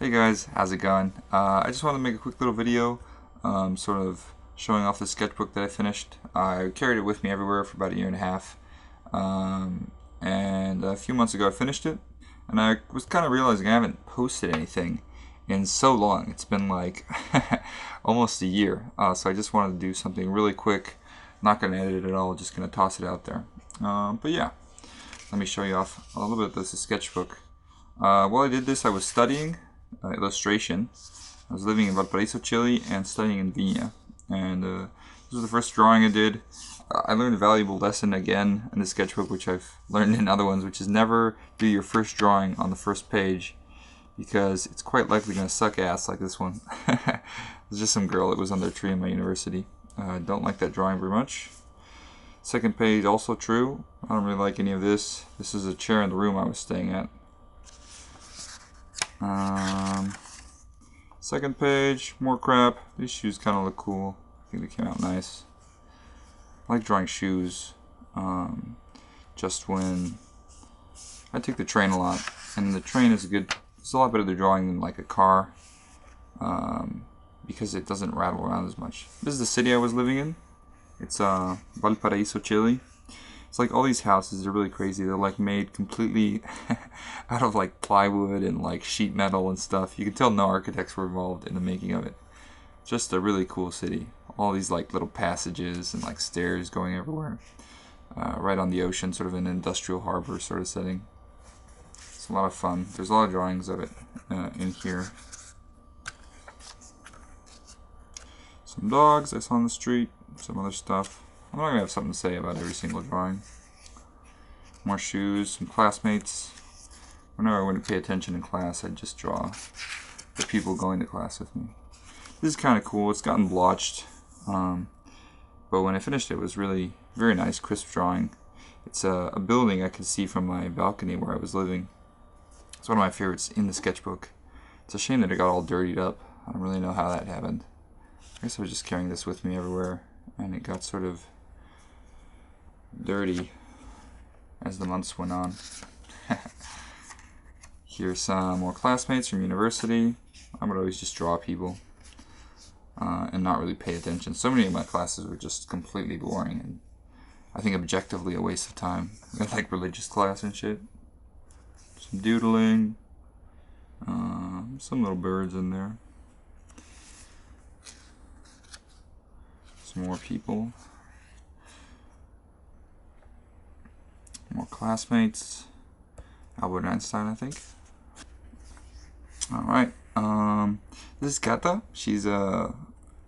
Hey guys, how's it going? I just wanted to make a quick little video, sort of showing off the sketchbook that I finished. I carried it with me everywhere for about a year and a half, and a few months ago I finished it, and I was kind of realizing I haven't posted anything in so long. It's been like almost a year, so I just wanted to do something really quick. Not going to edit it at all, just going to toss it out there. But yeah, let me show you off a little bit of this sketchbook. While I did this, I was studying illustration. I was living in Valparaiso, Chile, and studying in Viña. And this was the first drawing I did. I learned a valuable lesson again in the sketchbook, which I've learned in other ones, which is never do your first drawing on the first page, because it's quite likely going to suck ass like this one. There's just some girl that was on their tree in my university. I don't like that drawing very much. Second page, also true. I don't really like any of this. This is a chair in the room I was staying at. Second page, more crap. These shoes kind of look cool. I think they came out nice. I like drawing shoes. Just when I take the train a lot, and the train is it's a lot better to drawing than like a car, because it doesn't rattle around as much. This is the city I was living in. It's Valparaiso, Chile. It's like all these houses are really crazy. They're like made completely out of like plywood and like sheet metal and stuff. You can tell no architects were involved in the making of it. Just a really cool city. All these like little passages and like stairs going everywhere. Right on the ocean, sort of an industrial harbor sort of setting. It's a lot of fun. There's a lot of drawings of it in here. Some dogs I saw on the street. Some other stuff. I'm not going to have something to say about every single drawing. More shoes, some classmates. Whenever I wouldn't pay attention in class, I'd just draw the people going to class with me. This is kind of cool. It's gotten blotched. But when I finished it, it was really very nice, crisp drawing. It's a building I could see from my balcony where I was living. It's one of my favorites in the sketchbook. It's a shame that it got all dirtied up. I don't really know how that happened. I guess I was just carrying this with me everywhere, and it got sort of dirty as the months went on. Here's some more classmates from university. I would always just draw people and not really pay attention. So many of my classes were just completely boring and I think objectively a waste of time. Like religious class and shit. Some doodling. Some little birds in there. Some more people. More classmates. Albert Einstein, I think. Alright. This is Kata. She's one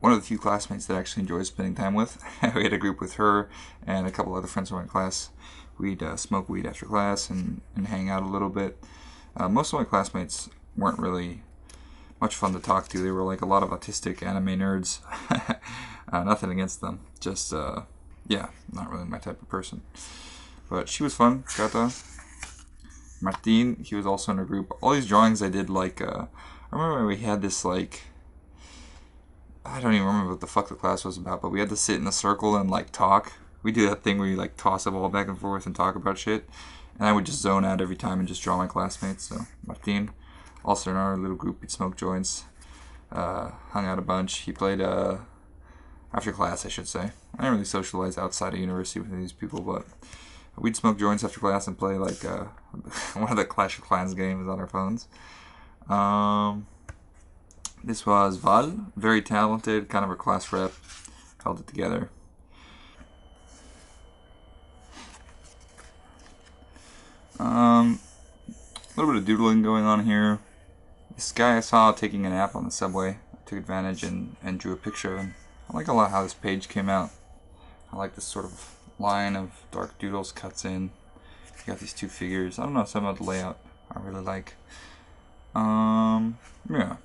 of the few classmates that I actually enjoy spending time with. We had a group with her and a couple other friends from my class. We'd smoke weed after class and hang out a little bit. Most of my classmates weren't really much fun to talk to. They were like a lot of autistic anime nerds. Nothing against them. Just, yeah, not really my type of person. But she was fun, Kata. Martin, he was also in a group. All these drawings I did, like, I remember we had this, like, I don't even remember what the fuck the class was about, but we had to sit in a circle and, like, talk. We do that thing where you, like, toss a ball back and forth and talk about shit. And I would just zone out every time and just draw my classmates. So, Martin, also in our little group, we'd smoke joints, hung out a bunch. He played, after class, I should say. I didn't really socialize outside of university with these people, but we'd smoke joints after class and play like one of the Clash of Clans games on our phones. This was Val, very talented, kind of a class rep, held it together. A little bit of doodling going on here. This guy I saw taking a nap on the subway. I took advantage and drew a picture of him. I like a lot how this page came out. I like this sort of line of dark doodles cuts in. You got these two figures. I don't know, some of the layout I really like. Yeah.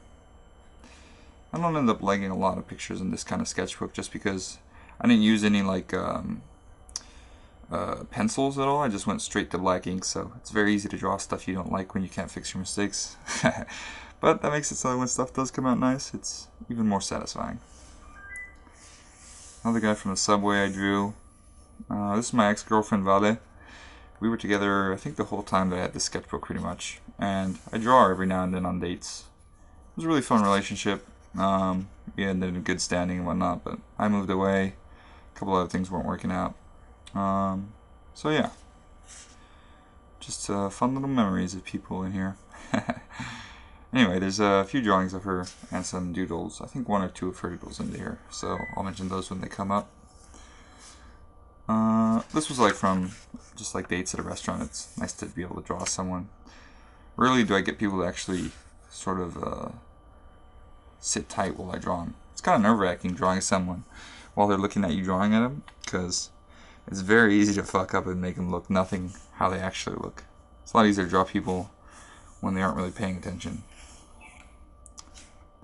I don't end up liking a lot of pictures in this kind of sketchbook just because I didn't use any like pencils at all. I just went straight to black ink, so it's very easy to draw stuff you don't like when you can't fix your mistakes. But that makes it so when stuff does come out nice, it's even more satisfying. Another guy from the subway I drew. This is my ex-girlfriend Vale. We were together, I think, the whole time that I had this sketchbook pretty much. And I draw her every now and then on dates. was a really fun relationship. We ended in good standing and whatnot, but I moved away. A couple other things weren't working out. So yeah, just fun little memories of people in here. Anyway, there's a few drawings of her and some doodles. I think one or two of her doodles into here, so I'll mention those when they come up. This was like from just like dates at a restaurant. It's nice to be able to draw someone. Rarely do I get people to actually sort of sit tight while I draw them. It's kind of nerve-wracking drawing someone while they're looking at you drawing at them, because it's very easy to fuck up and make them look nothing how they actually look. It's a lot easier to draw people when they aren't really paying attention.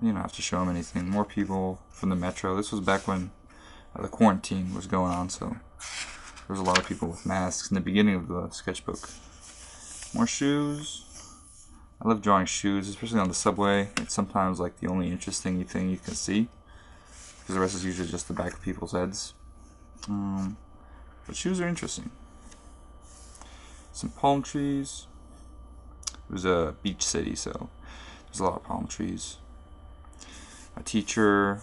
You don't have to show them anything. More people from the metro. This was back when the quarantine was going on, so there was a lot of people with masks in the beginning of the sketchbook. More shoes. I love drawing shoes, especially on the subway. It's sometimes like the only interesting thing you can see, because the rest is usually just the back of people's heads. But shoes are interesting. Some palm trees. It was a beach city, so there's a lot of palm trees. A teacher,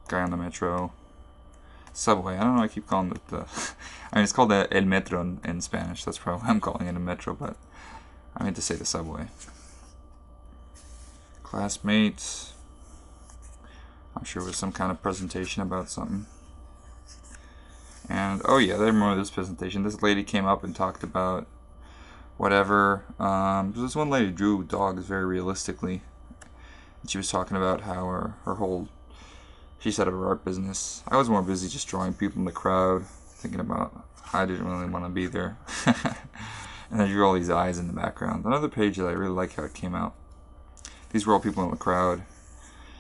guy on the metro, subway. I don't know. I keep calling it the. I mean, it's called el metro in Spanish. That's probably why I'm calling it a metro, but I meant to say the subway. Classmates. I'm sure it was some kind of presentation about something. And oh yeah, I remember this presentation. This lady came up and talked about whatever. This one lady drew dogs very realistically. She was talking about how her whole, she set up her art business. I was more busy just drawing people in the crowd, thinking about I didn't really want to be there. And I drew all these eyes in the background. Another page that I really like how it came out. These were all people in the crowd.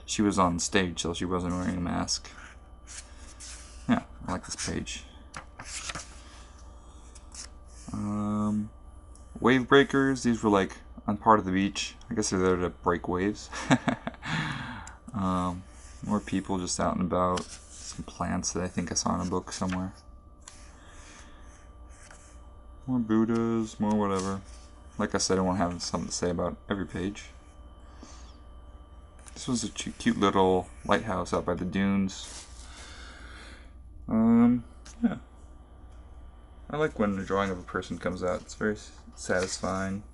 She was on stage, so she wasn't wearing a mask. Yeah, I like this page. Wave breakers. These were like on part of the beach. I guess they're there to break waves. More people just out and about. Some plants that I think I saw in a book somewhere. More Buddhas, more whatever. Like I said, I won't have something to say about every page. This was a cute little lighthouse out by the dunes. Yeah. I like when the drawing of a person comes out. It's very satisfying.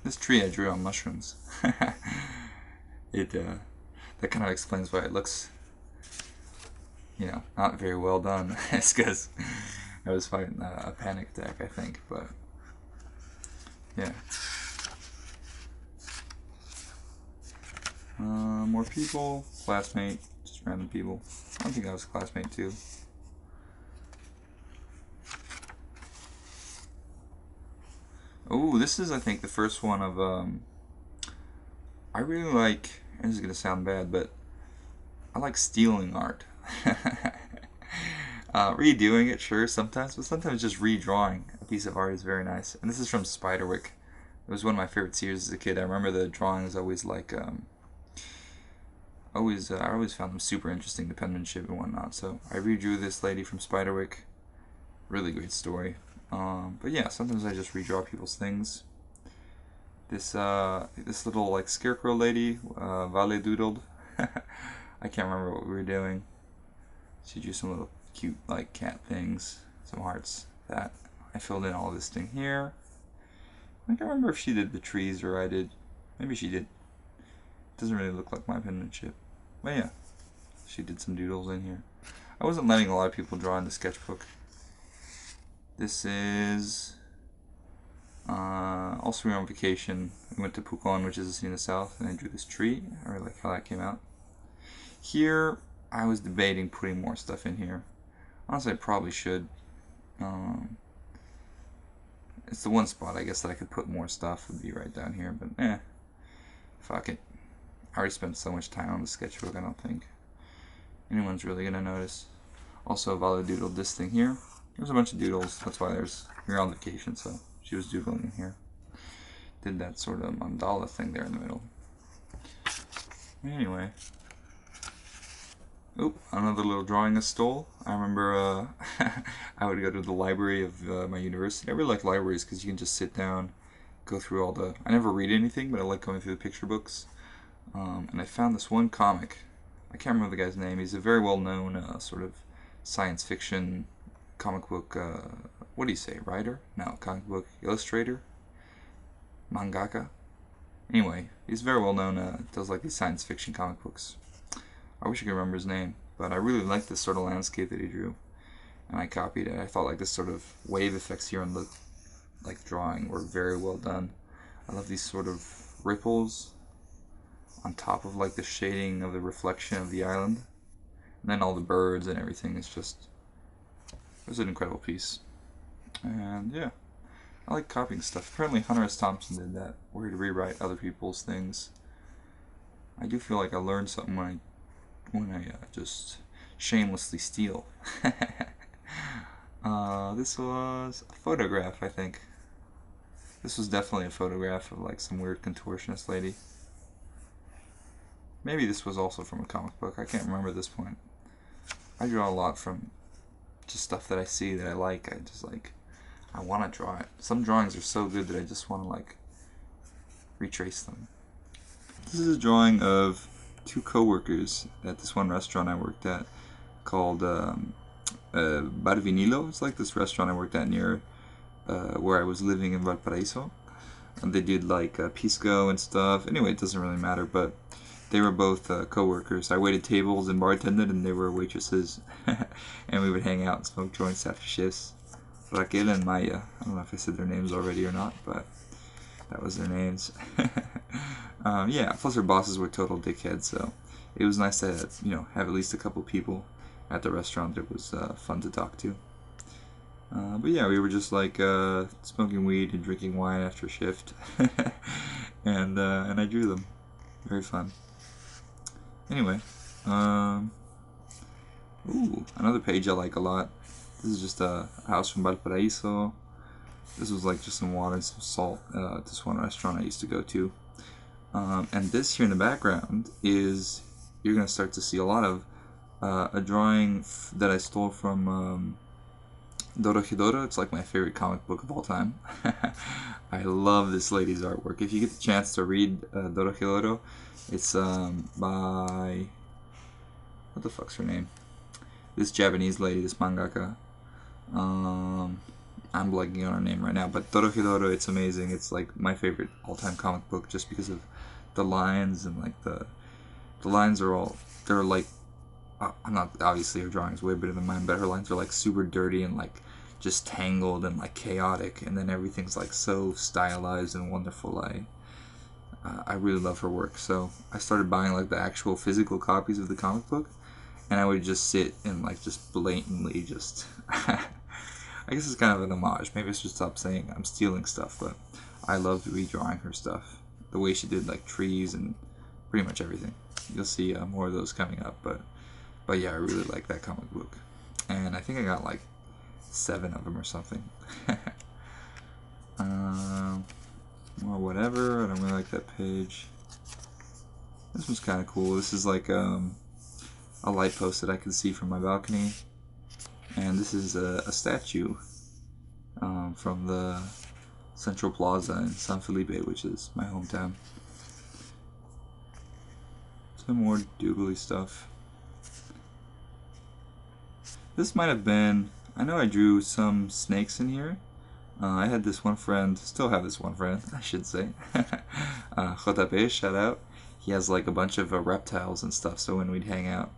This tree I drew on mushrooms. That kind of explains why it looks, not very well done. It's because I was fighting a panic attack, I think, but yeah. More people, classmate, just random people. I don't think I was a classmate too. Oh, this is, I think, the first one of, I really like, and this is going to sound bad, but I like stealing art. Redoing it, sure, sometimes, but sometimes just redrawing a piece of art is very nice. And this is from Spiderwick. It was one of my favorite series as a kid. I remember the drawings always like, I always found them super interesting, the penmanship and whatnot. So I redrew this lady from Spiderwick. Really great story. But yeah, sometimes I just redraw people's things. This little like scarecrow lady, Vale doodled. I can't remember what we were doing. She drew some little cute like cat things, some hearts. That I filled in all this thing here. I can't remember if she did the trees or I did. Maybe she did. Doesn't really look like my penmanship. But yeah, she did some doodles in here. I wasn't letting a lot of people draw in the sketchbook. This is also we were on vacation. We went to Pucón, which is a city in the south, and I drew this tree. I really like how that came out. Here, I was debating putting more stuff in here. Honestly, I probably should. It's the one spot I guess that I could put more stuff would be right down here, but fuck it. I already spent so much time on the sketchbook, I don't think anyone's really gonna notice. Also, Vala doodled this thing here. There's a bunch of doodles, that's why we were on vacation, so she was doodling in here. Did that sort of mandala thing there in the middle. Anyway. Oop, another little drawing I stole. I remember I would go to the library of my university. I really like libraries because you can just sit down, go through all the... I never read anything, but I like going through the picture books. And I found this one comic. I can't remember the guy's name. He's a very well-known sort of science fiction comic book... what do you say? Writer? No, comic book illustrator? Mangaka? Anyway, he's very well-known. Does like these science fiction comic books. I wish I could remember his name, but I really liked this sort of landscape that he drew, and I copied it. I thought like this sort of wave effects here on the drawing were very well done. I love these sort of ripples on top of like the shading of the reflection of the island, and then all the birds and everything. It was an incredible piece, and yeah, I like copying stuff. Apparently Hunter S. Thompson did that, where he'd rewrite other people's things. I do feel like I learned something when I just shamelessly steal. This was a photograph, I think. This was definitely a photograph of like some weird contortionist lady. Maybe this was also from a comic book. I can't remember at this point. I draw a lot from just stuff that I see that I like. I want to draw it. Some drawings are so good that I just want to like retrace them. This is a drawing of two co-workers at this one restaurant I worked at called Bar Vinilo. It's like this restaurant I worked at near where I was living in Valparaiso. And they did like pisco and stuff. Anyway, it doesn't really matter, but they were both co-workers. I waited tables and bartended, and they were waitresses. And we would hang out and smoke joints after shifts. Raquel and Maya. I don't know if I said their names already or not, but that was their names. Yeah, plus our bosses were total dickheads, so it was nice to have at least a couple people at the restaurant that was fun to talk to. But yeah, we were just like smoking weed and drinking wine after shift, and I drew them. Very fun. Anyway, ooh, another page I like a lot. This is just a house from Valparaiso. This was like just some water and some salt. This one restaurant I used to go to. And this here in the background is, you're going to start to see a lot of a drawing that I stole from Dorohedoro. It's like my favorite comic book of all time. I love this lady's artwork. If you get the chance to read Dorohedoro, it's by... what the fuck's her name? This Japanese lady, this mangaka. I'm blanking on her name right now, but Dorohedoro, it's amazing. It's like my favorite all-time comic book just because of the lines, and like the lines are all, they're like, I'm not, obviously her drawing's way better than mine, but her lines are like super dirty and like just tangled and like chaotic, and then everything's like so stylized and wonderful. I really love her work, so I started buying like the actual physical copies of the comic book, and I would just sit and like just blatantly just I guess it's kind of an homage. Maybe I should stop saying I'm stealing stuff, but I loved redrawing her stuff. The way she did like trees and pretty much everything. You'll see more of those coming up, but yeah, I really like that comic book. And I think I got like 7 of them or something. Or whatever, I don't really like that page. This one's kind of cool. This is like a light post that I can see from my balcony. And this is a statue from the Central Plaza in San Felipe, which is my hometown. Some more doodly stuff. This might have been, I know I drew some snakes in here. I had this one friend, still have this one friend, I should say. JP, shout out. He has like a bunch of reptiles and stuff, so when we'd hang out,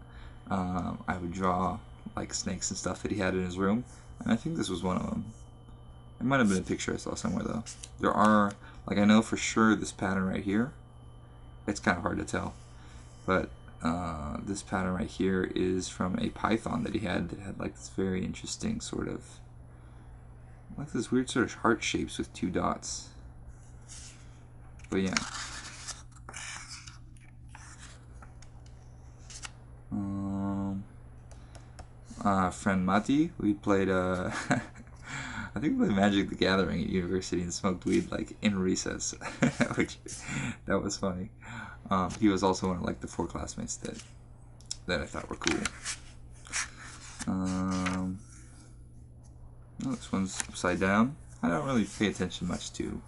I would draw like snakes and stuff that he had in his room, and I think this was one of them. It might have been a picture I saw somewhere though. There are, like, I know for sure this pattern right here, it's kind of hard to tell, but this pattern right here is from a python that he had that had like this very interesting sort of, like this weird sort of heart shapes with 2 dots. But yeah. Friend Mati, we played I think we played Magic the Gathering at university and smoked weed like in recess, which that was funny. He was also one of like the 4 classmates that I thought were cool. Oh, this one's upside down. I don't really pay attention much to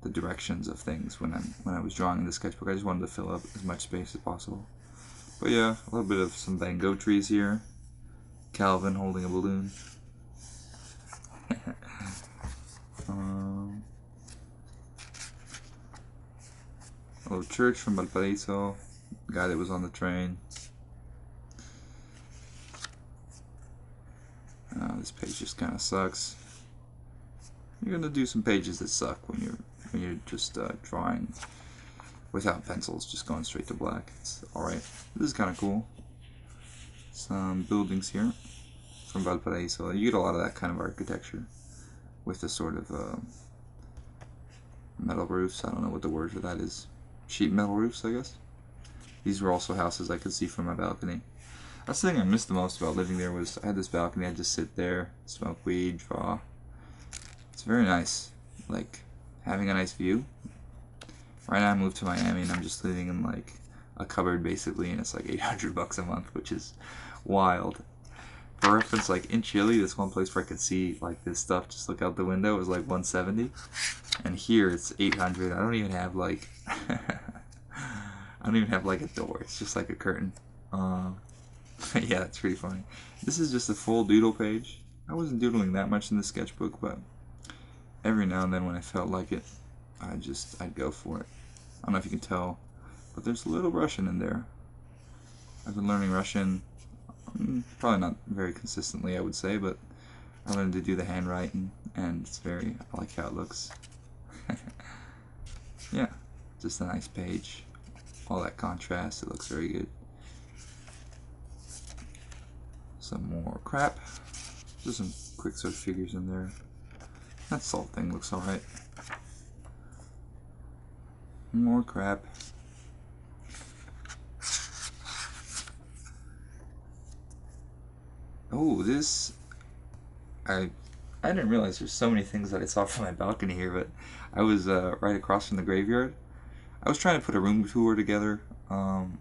the directions of things when I was drawing in the sketchbook. I just wanted to fill up as much space as possible. But yeah, a little bit of some Van Gogh trees here. Calvin holding a balloon. A little church from Valparaiso. Guy that was on the train. This page just kind of sucks. You're gonna do some pages that suck when you're just drawing without pencils, just going straight to black. It's alright. This is kind of cool. Some buildings here from Valparaiso. You get a lot of that kind of architecture with the sort of metal roofs. I don't know what the word for that is. Sheet metal roofs, I guess. These were also houses I could see from my balcony. That's the thing I missed the most about living there was I had this balcony. I'd just sit there, smoke weed, draw. It's very nice, like having a nice view. Right now I moved to Miami and I'm just living in like a cupboard basically, and it's like $800 a month, which is wild. For reference, like in Chile, this one place where I could see like this stuff, just look out the window, was like $170, and here it's $800. I don't even have like I don't even have like a door. It's just like a curtain. Yeah, that's pretty funny. This is just a full doodle page. I wasn't doodling that much in the sketchbook, but every now and then when I felt like it, I'd go for it. I don't know if you can tell, but there's a little Russian in there. I've been learning Russian, probably not very consistently, I would say, but I learned to do the handwriting, and I like how it looks. Yeah, just a nice page. All that contrast, it looks very good. Some more crap. Just some quick sort of figures in there. That salt thing looks alright. More crap. Oh, this... I didn't realize there's so many things that I saw from my balcony here, but I was right across from the graveyard. I was trying to put a room tour together,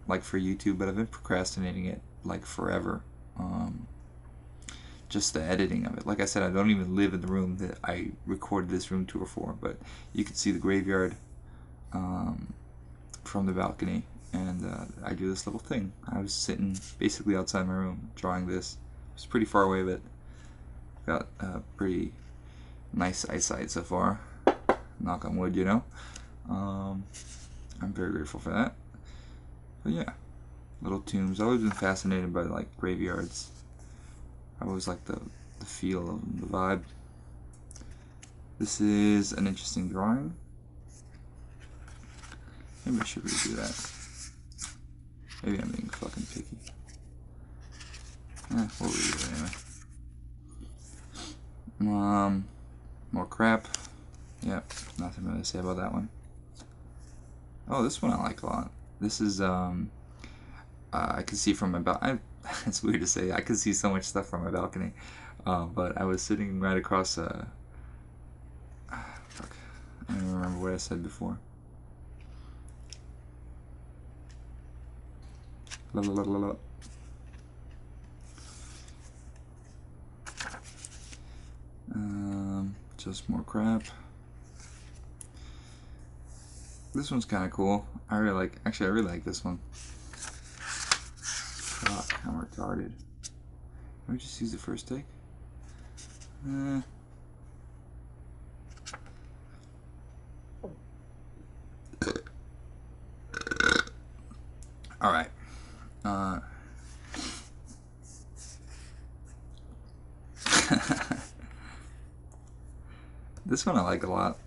like for YouTube, but I've been procrastinating it like forever. Just the editing of it. Like I said, I don't even live in the room that I recorded this room tour for, but you can see the graveyard from the balcony, and I do this little thing. I was sitting basically outside my room drawing this. It's pretty far away, but got pretty nice eyesight so far. Knock on wood, you know. I'm very grateful for that. But yeah, little tombs. I've always been fascinated by like graveyards. I always like the feel of the vibe. This is an interesting drawing. Maybe I should redo that. Maybe I'm being fucking picky. We'll redo it anyway. More crap. Yep, nothing really to say about that one. Oh, this one I like a lot. This is, I can see from my balcony. It's weird to say, I can see so much stuff from my balcony. But I was sitting right across, fuck, I don't even remember what I said before. La, la, la, la, la. Just more crap. This one's kind of cool. I really like this one. Fuck, I'm retarded. Can we just use the first take? Alright. This one I like a lot.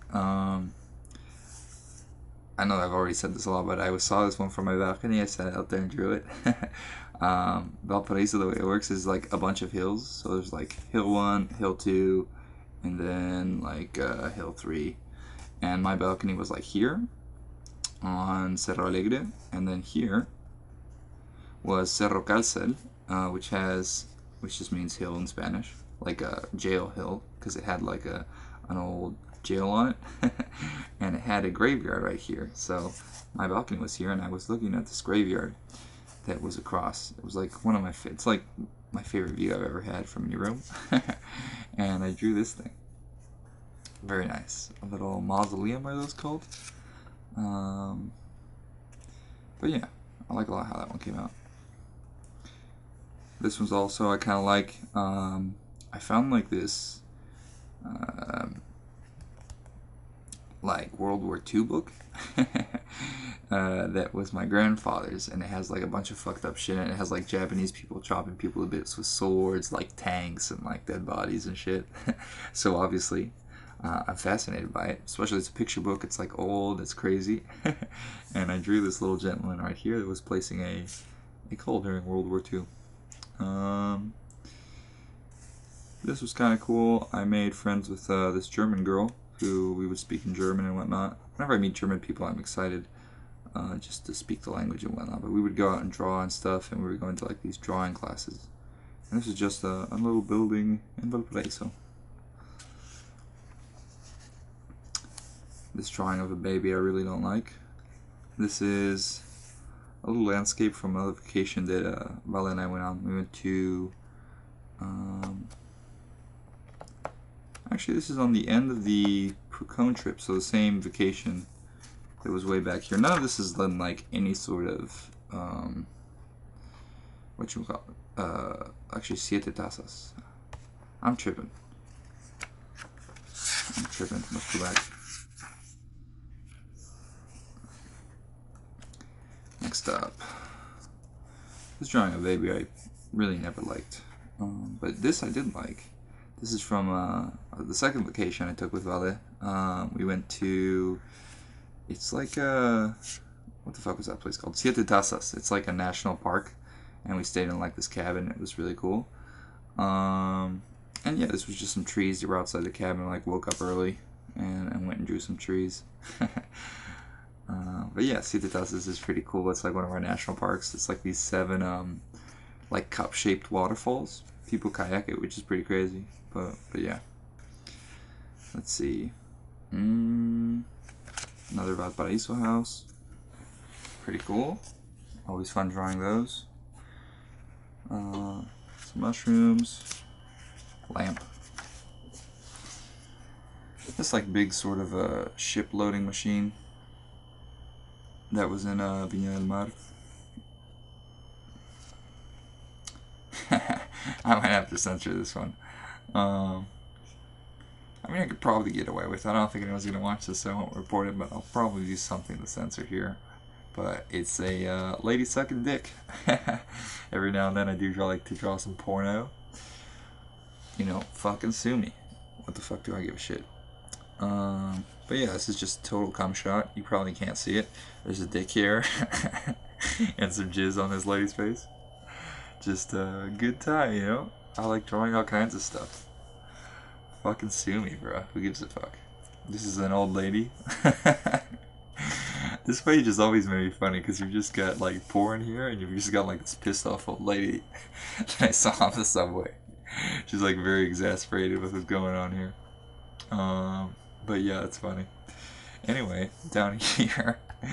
I know I've already said this a lot, but I saw this one from my balcony. I sat out there and drew it. Valparaiso, the way it works is like a bunch of hills. So there's like hill 1, hill 2, and then like hill 3. And my balcony was like here on Cerro Alegre, and then here was Cerro Cárcel, which just means hill in Spanish, like a jail hill, because it had like an old jail on it. And it had a graveyard right here. So my balcony was here, and I was looking at this graveyard that was across. It was like one of my, it's like my favorite view I've ever had from your room. And I drew this thing. Very nice. A little mausoleum, are those called? But yeah, I like a lot how that one came out. This one's also, I kind of like, I found like this, like World War II book that was my grandfather's, and it has like a bunch of fucked up shit in it. It has like Japanese people chopping people to bits with swords, like tanks and like dead bodies and shit. So obviously I'm fascinated by it, especially it's a picture book. It's like old, it's crazy. And I drew this little gentleman right here that was placing a call during World War II. This was kind of cool. I made friends with this German girl who we would speak in German and whatnot. Whenever I meet German people, I'm excited just to speak the language and whatnot. But we would go out and draw and stuff, and we were going to like these drawing classes. And this is just a little building in Valparaiso. This drawing of a baby I really don't like. This is a little landscape from another vacation that Vale and I went on. We went to, actually this is on the end of the Pucón trip, so the same vacation that was way back here. None of this is done like any sort of, what you call it? Actually, siete tazas. I'm tripping. Let's go back. Next up, this drawing of a baby I really never liked, but this I did like. This is from the second vacation I took with Vale. We went to, it's like what the fuck was that place called? Siete Tazas. It's like a national park, and we stayed in like this cabin. It was really cool. And yeah, this was just some trees that were outside the cabin. Like woke up early and went and drew some trees. But yeah, Siete Tazas is pretty cool. It's like one of our national parks. It's like these 7 like cup-shaped waterfalls. People kayak it, which is pretty crazy. But yeah. Let's see. Another Valparaiso house. Pretty cool. Always fun drawing those. Some mushrooms. Lamp. This like big sort of a ship loading machine that was in Viña del Mar. I might have to censor this one. I mean, I could probably get away with it. I don't think anyone's going to watch this, so I won't report it, but I'll probably do something to censor here. But it's a lady sucking dick. Every now and then I do like to draw some porno. You know, fucking sue me. What the fuck do I give a shit? But yeah, this is just a total cum shot. You probably can't see it. There's a dick here and some jizz on this lady's face. Just a good time, you know? I like drawing all kinds of stuff. Fucking sue me, bro. Who gives a fuck? This is an old lady. This page has always made me funny because you've just got like porn here and you've just got like this pissed off old lady that I saw on the subway. She's like very exasperated with what's going on here. But yeah, it's funny. Anyway, down here, I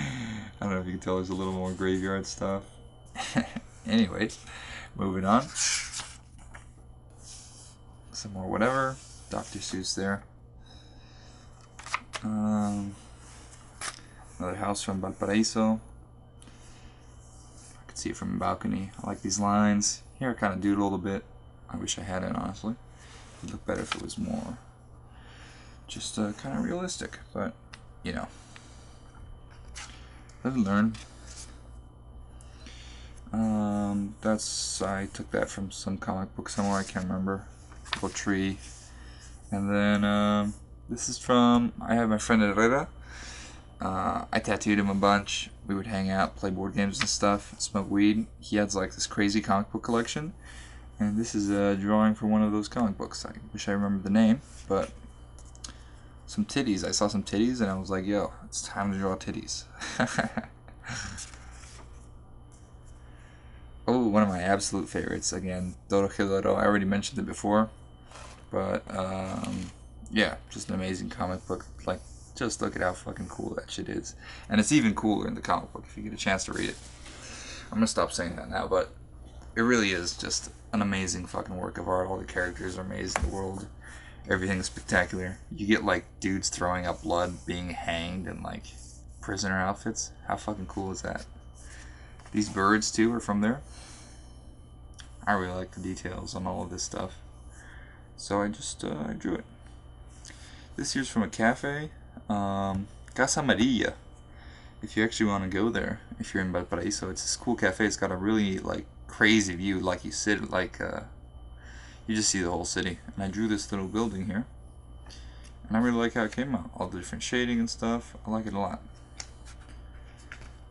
don't know if you can tell there's a little more graveyard stuff. Anyway, moving on. Some more whatever. Dr. Seuss there. Another house from Valparaiso. I could see it from a balcony. I like these lines. Here I kind of doodled a bit. I wish I had it, honestly. It would look better if it was more just kind of realistic, but you know, live and learn. I took that from some comic book somewhere, I can't remember. Little tree. And then this is from, I have my friend Herrera. I tattooed him a bunch. We would hang out, play board games and stuff, smoke weed. He has like this crazy comic book collection. And this is a drawing for one of those comic books. I wish I remembered the name, but some titties. I saw some titties and I was like, yo, it's time to draw titties. Oh, one of my absolute favorites, again, Doro Hedoro. I already mentioned it before, but Yeah, just an amazing comic book. Like, just look at how fucking cool that shit is. And it's even cooler in the comic book if you get a chance to read it. I'm gonna stop saying that now, but it really is just an amazing fucking work of art. All the characters are amazing. The world, everything's spectacular. You get like dudes throwing up blood, being hanged in like prisoner outfits. How fucking cool is that? These birds too are from there. I really like the details on all of this stuff. So I just I drew it. This here's from a cafe, Casa Maria. If you actually want to go there, if you're in Valparaiso, it's this cool cafe. It's got a really like crazy view. Like you sit like you just see the whole city. And I drew this little building here, and I really like how it came out. All the different shading and stuff. I like it a lot.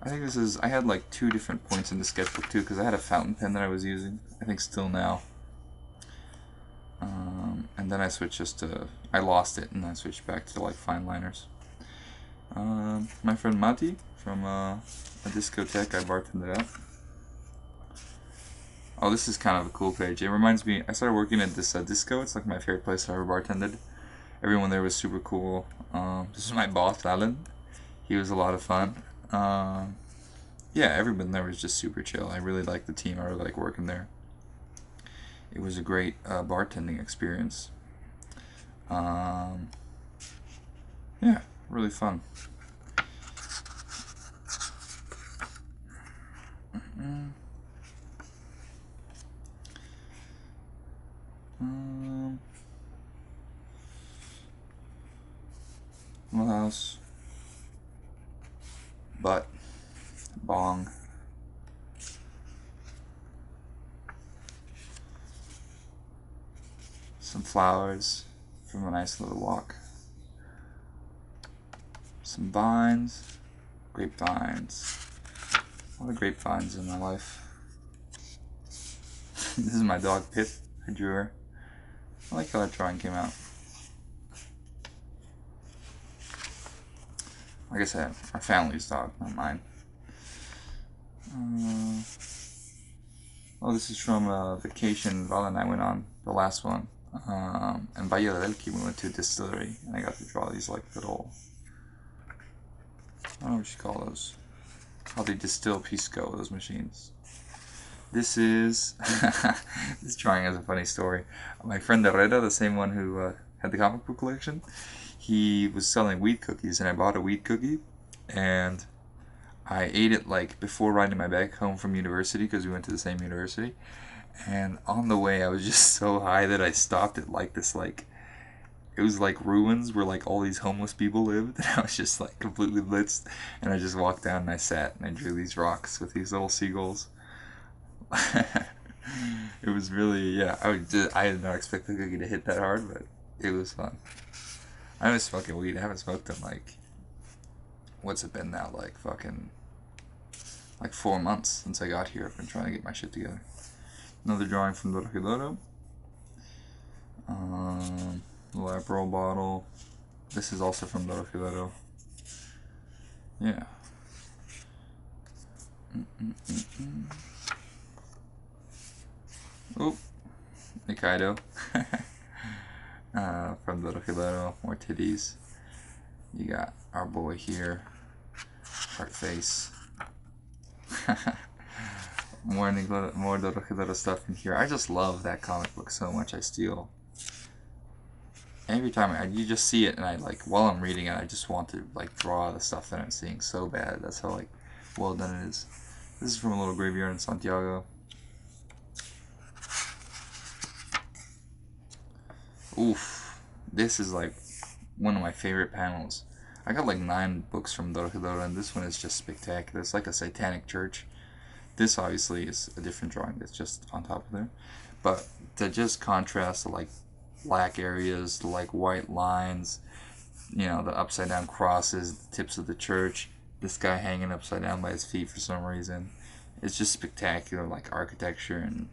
I think this is. I had like 2 different points in the sketchbook too, because I had a fountain pen that I was using. I think still now. And then I switched just to. I lost it, and I switched back to like fine liners. My friend Mati from a discotheque I bartended at. Oh, this is kind of a cool page. It reminds me. I started working at this disco. It's like my favorite place I ever bartended. Everyone there was super cool. This is my boss, Alan. He was a lot of fun. Yeah, everyone there was just super chill. I really liked the team. I really like working there. It was a great bartending experience. Yeah, really fun. What else? Butt. Bong. Some flowers from a nice little walk. Some vines. Grapevines. A lot of grapevines in my life. This is my dog Pip. I drew her. I like how that drawing came out. Like I said, my family's dog, not mine. Oh, this is from a vacation Val and I went on, the last one. And Valle del Elqui, we went to a distillery, and I got to draw these like little, I don't know what you call those. How they distill pisco, those machines. This is, this drawing has a funny story. My friend Herrera, the same one who had the comic book collection, he was selling wheat cookies, and I bought a wheat cookie, and I ate it like before riding my bike home from university, because we went to the same university. And on the way, I was just so high that I stopped at like this like, it was like ruins where like all these homeless people lived, and I was just like completely blitzed. And I just walked down and I sat and I drew these rocks with these little seagulls. It was really, yeah. I did not expect the cookie to hit that hard, but it was fun. I was smoking weed. I haven't smoked in like, what's it been now? Like fucking, like 4 months since I got here. I've been trying to get my shit together. Another drawing from Dorojidoro. Little Aperol bottle. This is also from Dorojidoro. Yeah. Oh, Nikaido. From Dorojidoro. More titties. You got our boy here. Heart face. More Dorojidoro stuff in here. I just love that comic book so much. I steal. Every time you just see it, and I like while I'm reading it, I just want to like draw the stuff that I'm seeing so bad. That's how like well done it is. This is from a little graveyard in Santiago. Oof, this is like one of my favorite panels. I got like 9 books from Dorojidoro, and this one is just spectacular. It's like a satanic church. This obviously is a different drawing that's just on top of there, but to just contrast the like black areas, the like white lines, you know, the upside down crosses, the tips of the church, this guy hanging upside down by his feet for some reason. It's just spectacular, like architecture, and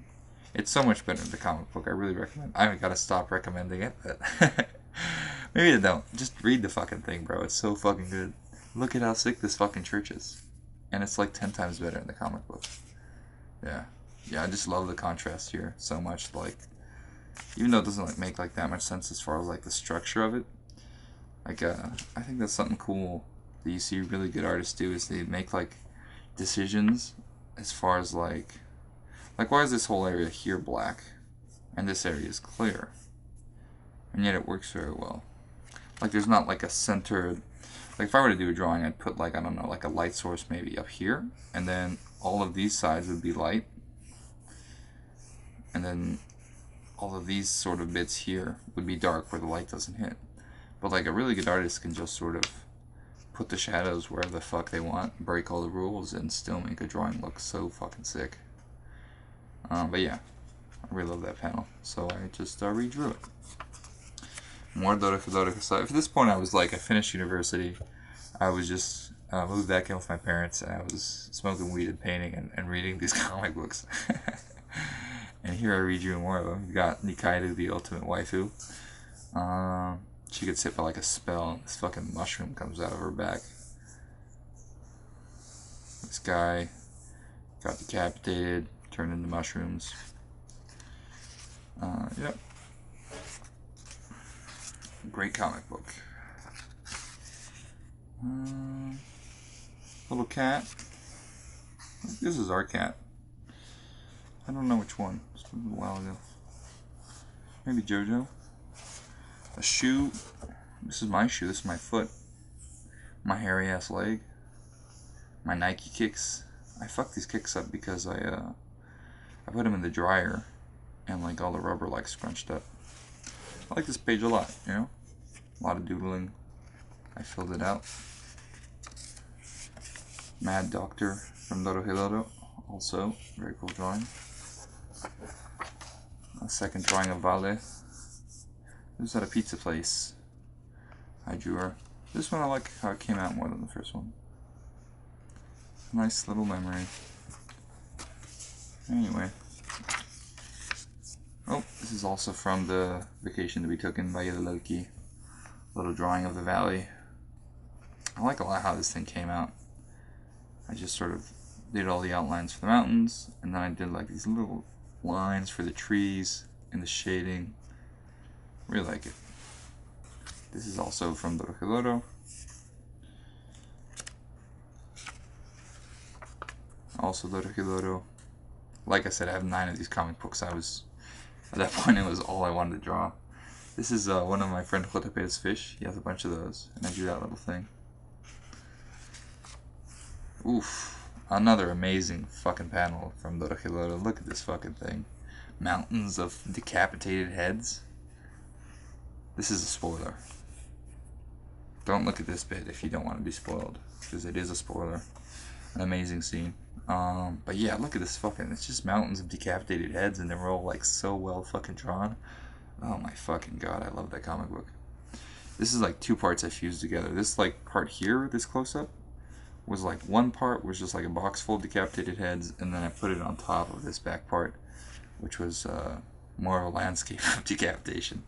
it's so much better than the comic book. I really recommend. I haven't got to stop recommending it, but maybe I don't. Just read the fucking thing, bro. It's so fucking good. Look at how sick this fucking church is. And it's like 10 times better in the comic book. Yeah. Yeah, I just love the contrast here so much. Like, Even though it doesn't like make like that much sense as far as like the structure of it. Like I think that's something cool that you see really good artists do, is they make like decisions as far as like why is this whole area here black and this area is clear, and yet it works very well. Like there's not like a centered, like if I were to do a drawing, I'd put like, I don't know, like a light source maybe up here, and then all of these sides would be light, and then all of these sort of bits here would be dark where the light doesn't hit. But like a really good artist can just sort of put the shadows wherever the fuck they want, break all the rules, and still make a drawing look so fucking sick. But yeah, I really love that panel, so I just redrew it. More Dorika. So at this point I was like, I finished university, I was just moved back in with my parents, and I was smoking weed and painting and reading these comic books. And here I redrew more of them. We've got Nikaido, the ultimate waifu. She gets hit by like a spell, and this fucking mushroom comes out of her back. This guy got decapitated, turned into mushrooms. Yep. Great comic book. Little cat. This is our cat. I don't know which one. It's a while ago. Maybe JoJo. A shoe. This is my shoe. This is my foot. My hairy ass leg. My Nike kicks. I fucked these kicks up because I put them in the dryer, and like all the rubber like scrunched up. I like this page a lot, you know? A lot of doodling. I filled it out. Mad Doctor from Dorohedoro. Also, very cool drawing. A second drawing of Vale. This is at a pizza place. I drew her. This one I like how it came out more than the first one. Nice little memory. Anyway. Oh, this is also from the vacation that we took in Valle de Loki. Little drawing of the valley. I like a lot how this thing came out. I just sort of did all the outlines for the mountains, and then I did like these little lines for the trees and the shading. Really like it. This is also from Dorohedoro. Also Dorohedoro. Like I said, I have 9 of these comic books. At that point, it was all I wanted to draw. This is one of my friend Jotepe's fish. He has a bunch of those, and I drew that little thing. Oof. Another amazing fucking panel from Dorohedoro. Look at this fucking thing. Mountains of decapitated heads. This is a spoiler. Don't look at this bit if you don't want to be spoiled, because it is a spoiler. An amazing scene. But yeah, look at this fucking, it's just mountains of decapitated heads, and they're all like so well fucking drawn. Oh my fucking god, I love that comic book. This is like 2 parts I fused together. This like part here, this close-up, was like one part was just like a box full of decapitated heads, and then I put it on top of this back part, which was more of a landscape of decapitation.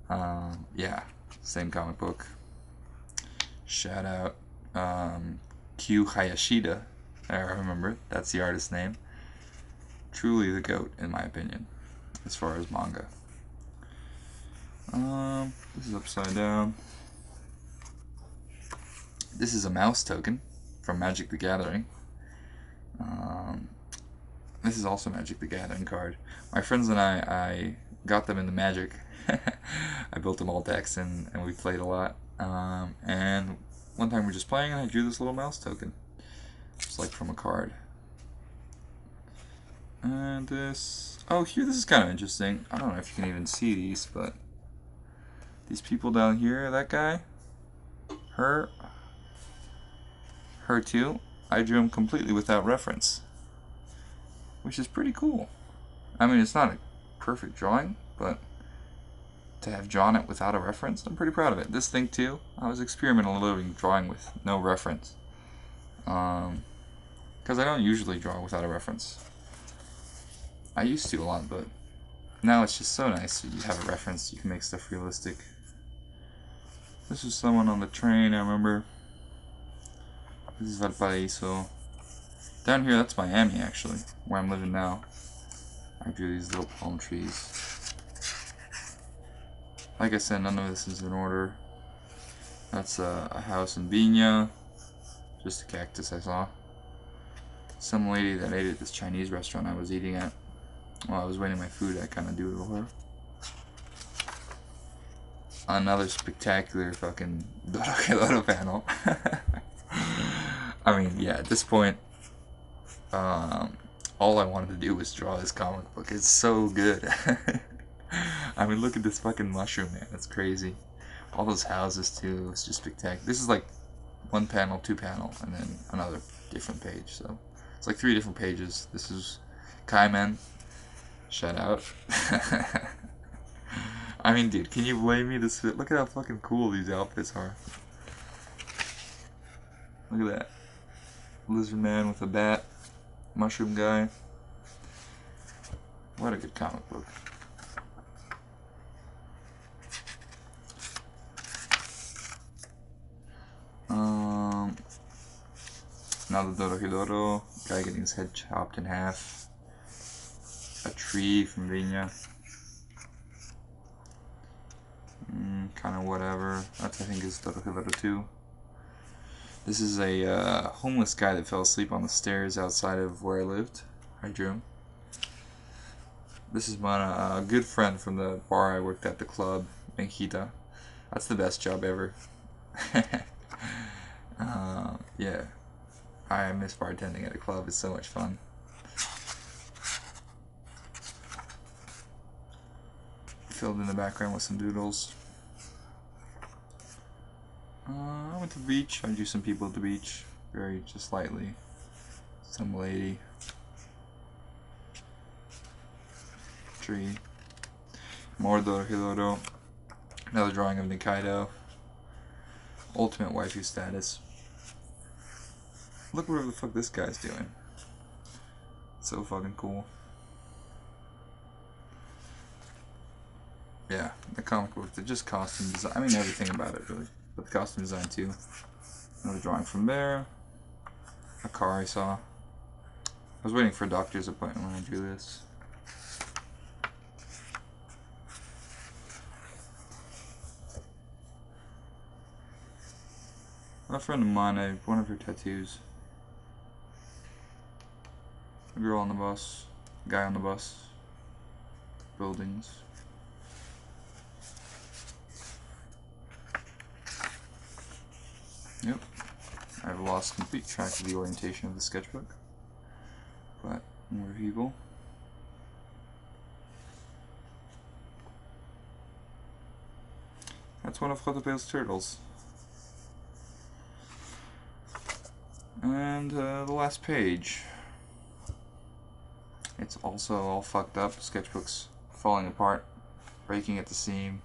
Yeah, same comic book. Shout out Q Hayashida. I remember, that's the artist's name. Truly the GOAT, in my opinion, as far as manga. This is upside down. This is a mouse token from Magic the Gathering. This is also Magic the Gathering card. My friends and I got them in the Magic. I built them all decks, and we played a lot. And one time we were just playing, and I drew this little mouse token. It's like from a card. And this... Oh, here, this is kind of interesting. I don't know if you can even see these, but... These people down here, that guy, her too, I drew him completely without reference. Which is pretty cool. I mean, it's not a perfect drawing, but to have drawn it without a reference, I'm pretty proud of it. This thing too, I was experimenting a little drawing with no reference. Because I don't usually draw without a reference. I used to a lot, but now it's just so nice. You have a reference, you can make stuff realistic. This is someone on the train, I remember. This is Valparaiso. Down here, that's Miami, actually, where I'm living now. I drew these little palm trees. Like I said, none of this is in order. That's a house in Viña. Just a cactus I saw. Some lady that ate at this Chinese restaurant I was eating at. While I was waiting my food, I kind of doodled her. Another spectacular fucking Dorohedoro panel. I mean, yeah, at this point, all I wanted to do was draw this comic book. It's so good. I mean, look at this fucking mushroom, man. That's crazy. All those houses, too. It's just spectacular. This is like one panel, two panel, and then another different page. So it's like 3 different pages. This is Kaimen. Shout out. I mean, dude, can you blame me? Look at how fucking cool these outfits are. Look at that. Lizard man with a bat. Mushroom guy. What a good comic book. Now the Dorohedoro, guy getting his head chopped in half. A tree from Viña. Kind of whatever. That's, I think, is Dorohedoro 2. This is a homeless guy that fell asleep on the stairs outside of where I lived. I drew him. This is my good friend from the bar I worked at, the club, Menkita. That's the best job ever. Yeah. I miss bartending at a club. It's so much fun. Filled in the background with some doodles. I went to the beach. I drew some people at the beach. Very just lightly. Some lady. Tree. More Dorohedoro. Another drawing of Nikaido. Ultimate waifu status. Look whatever the fuck this guy's doing. So fucking cool. Yeah, the comic book, they're just costume design. I mean, everything about it, really. But the costume design, too. Another drawing from there. A car I saw. I was waiting for a doctor's appointment when I drew this. A friend of mine, I have one of her tattoos. A girl on the bus. A guy on the bus. Buildings. Yep. I've lost complete track of the orientation of the sketchbook. But more people. That's one of Kotope's turtles. And the last page. It's also all fucked up. Sketchbook's falling apart, breaking at the seam.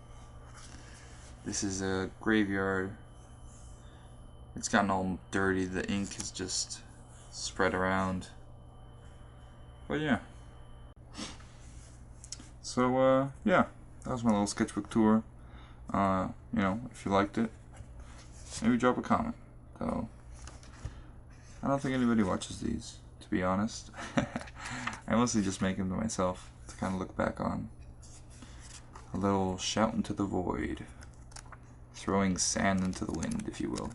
This is a graveyard. It's gotten all dirty. The ink is just spread around. But yeah. So yeah, that was my little sketchbook tour. You know, if you liked it, maybe drop a comment. Though I don't think anybody watches these, to be honest. I mostly just make them to myself to kind of look back on. A little shout into the void. Throwing sand into the wind, if you will.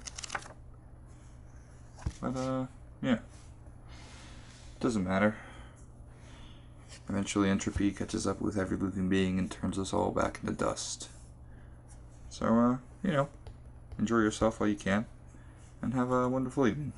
But, yeah. Doesn't matter. Eventually entropy catches up with every living being and turns us all back into dust. So, you know, enjoy yourself while you can, and have a wonderful evening.